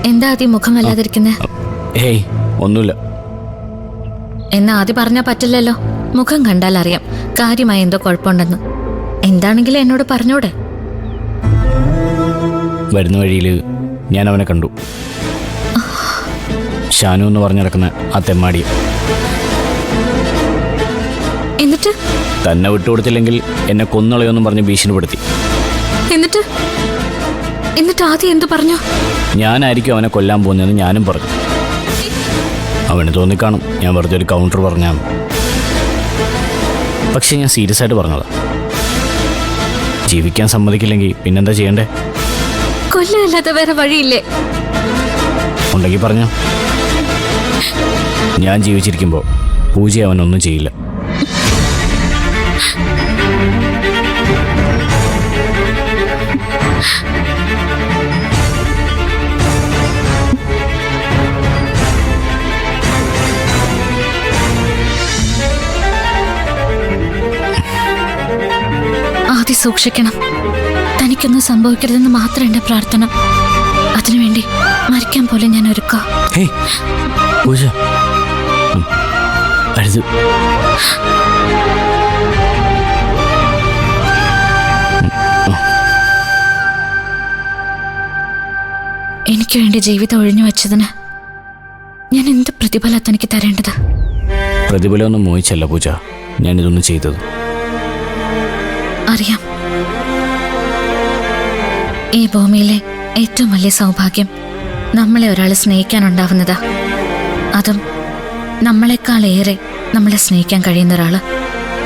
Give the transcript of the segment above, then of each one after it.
എന്താ ആദ്യം മുഖം വല്ലാതിരിക്കുന്നേ? ഏയ് ഒന്നുമില്ല. എന്നാ ആദ്യം പറഞ്ഞാ പറ്റില്ലല്ലോ. മുഖം കണ്ടാൽ അറിയാം കാര്യമായി എന്തോ കുഴപ്പമുണ്ടെന്ന്. എന്താണെങ്കിലും എന്നോട് പറഞ്ഞൂടെ? വരുന്ന വഴിയിൽ ഞാൻ അവനെ കണ്ടു. ഷാനു എന്ന് പറഞ്ഞു നടക്കുന്ന ആ തെമ്മാടിയെ. എന്നിട്ട് തന്നെ വിട്ടുകൊടുത്തില്ലെങ്കിൽ എന്നെ കൊന്നുകളയൊന്നും പറഞ്ഞ് ഭീഷണിപ്പെടുത്തി. എന്നിട്ട് എന്നിട്ട് ആദ്യം എന്തു പറഞ്ഞു? ഞാനായിരിക്കും അവനെ കൊല്ലാൻ പോകുന്നതെന്ന് ഞാനും പറഞ്ഞു. അവന് തോന്നിക്കാണും ഞാൻ വെറുതെ ഒരു കൗണ്ടർ പറഞ്ഞാണ്. പക്ഷെ ഞാൻ സീരിയസ് ആയിട്ട് പറഞ്ഞതാ. ജീവിക്കാൻ സമ്മതിക്കില്ലെങ്കിൽ പിന്നെന്താ ചെയ്യണ്ടേ? കൊല്ലല്ലാതെ വേറെ വഴിയില്ലേ? ഉണ്ടെങ്കിൽ പറഞ്ഞോ. ഞാൻ ജീവിച്ചിരിക്കുമ്പോൾ പൂജ അവനൊന്നും ചെയ്യില്ല. ആദ്യം സൂക്ഷിക്കണം. തനിക്കൊന്നും സംഭവിക്കരുതെന്ന് മാത്രം എന്റെ പ്രാർത്ഥന. അതിനുവേണ്ടി മരിക്കാൻ പോലെ ഞാൻ ഒരുക്കാം. പൂജ അരുത്. എനിക്ക് വേണ്ടി ജീവിതം ഒഴിഞ്ഞു വെച്ചതിന് ഞാൻ എന്ത് പ്രതിഫലം തനിക്ക് തരേണ്ടത്? പ്രതിഫലമൊന്നും മോഹിച്ചല്ല പൂജ ഞാനിതൊന്നും ചെയ്തത്. അറിയാം. ഈ ഭൂമിയിലെ ഏറ്റവും വലിയ സൗഭാഗ്യം നമ്മളെ ഒരാൾ സ്നേഹിക്കാനുണ്ടാവുന്നതാ. അതും നമ്മളെക്കാളേറെ നമ്മളെ സ്നേഹിക്കാൻ കഴിയുന്ന ഒരാള്,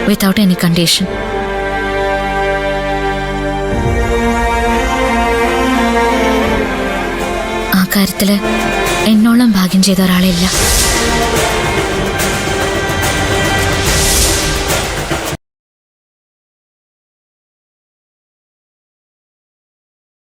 വിതൗട്ട് എനി കണ്ടീഷൻ. ആ കാര്യത്തില് എന്നോളം ഭാഗ്യം ചെയ്ത ഒരാളില്ല.